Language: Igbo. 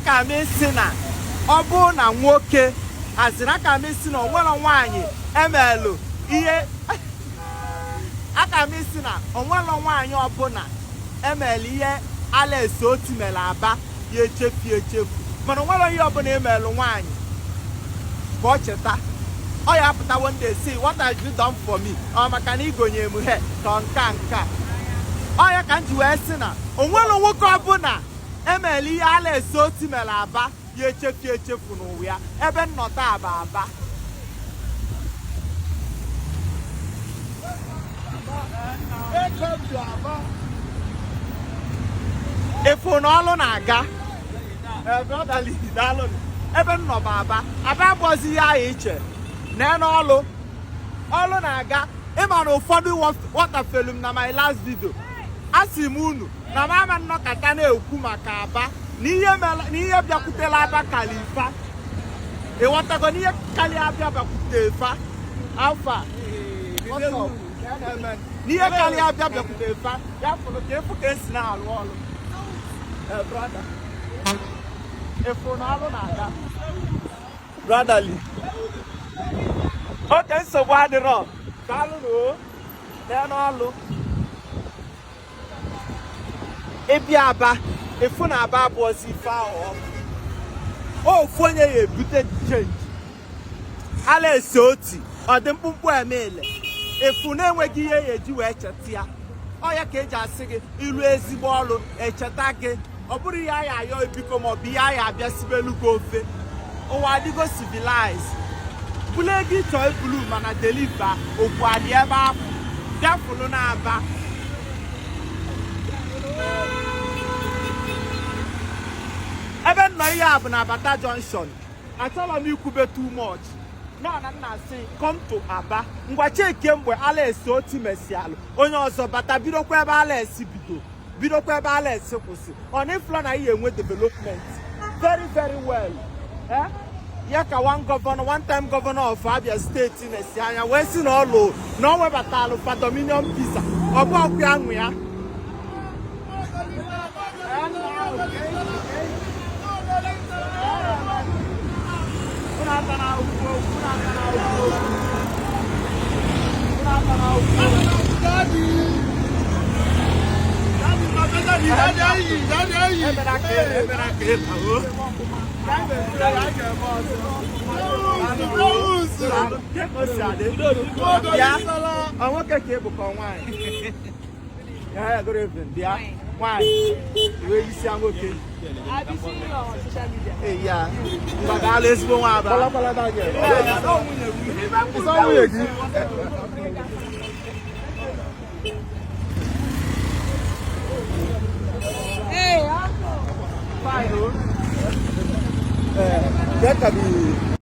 aka m isi na ọ bụ na nwoke azịrị aka m isi na onwere nwaanyị emelụ ihe aka m isi na onwere nwaanyị ọbụla emelụ ihe Alex Otti mere Aba ya echefu mana onwere ihe ọbụla emelụ nwaanyị ka ọ cheta ọ ya apụta one day say what have you done for me ọ maka na igonye m he ka nka ọ ya ka m ji wee sị na onwere nwoke ọbụla emelụ ihe Alex Otti mere Aba ya echefu n'ụwa ya ebe nnọta Aba efu na ọlụ na-aga ebe nnọba Aba abụọzi ihe ahụ iche na ọlụ na-aga ịma na ụfọdụ watafelu m na my last video asị m unu na mama nnọkọta na-ekwu maka Aba na ihe bịakwutela Aba kalifa ịghọtago na ihe kali Abịa bịakwute fa alfa n'ihe kali Abịa bịakwute fa ya fụrụ ka efu ka esi na-alụ ọlụ brother efu na ọlụ na-aga brotherly oke nsogbu adịrọ daalụ n'ọlụ ịbịa Aba efu na Aba abụọzi ife ahụ ofu onye ya ebute change Alex Otti ọ dị mkpụmkpụ emele efu na-enweghị ihe ya eji wee cheta ya ọ ya ka eji asị gị ilu ezigbo ọlụ echeta gị ọ bụrụ ihe a ya ayọ ebiko maọbụ ihe a ya abịa sibelu gị ofe ụwa adịgo civilize bụlụ ego ịchọ ebulu mana deliva okwu adị ebe ahụ bịafụlụ na Aba ebe nnọ ihe a bụ na Abata Junction achọrọ m ikwube too much nọ na nna asị come to Aba ngwa cheke mgbe Alex Otti mesialụ onye ọzọ bata bidokwa ebe Alex bidokwa ebe Alex kwụsị ọ na iflo na ihe enwe development very well ya ka one time governor of Abia steeti na-esi anya wee si na ọlụ na ọ webatalụ for dominion visa ọ bụ ọkụ ya nwe ya nwoke ka ebukọ nwaanyị ya good evening bịa nwaanyị iwe isi nwoke ya mgbagala ezigbo nwa Aba that can be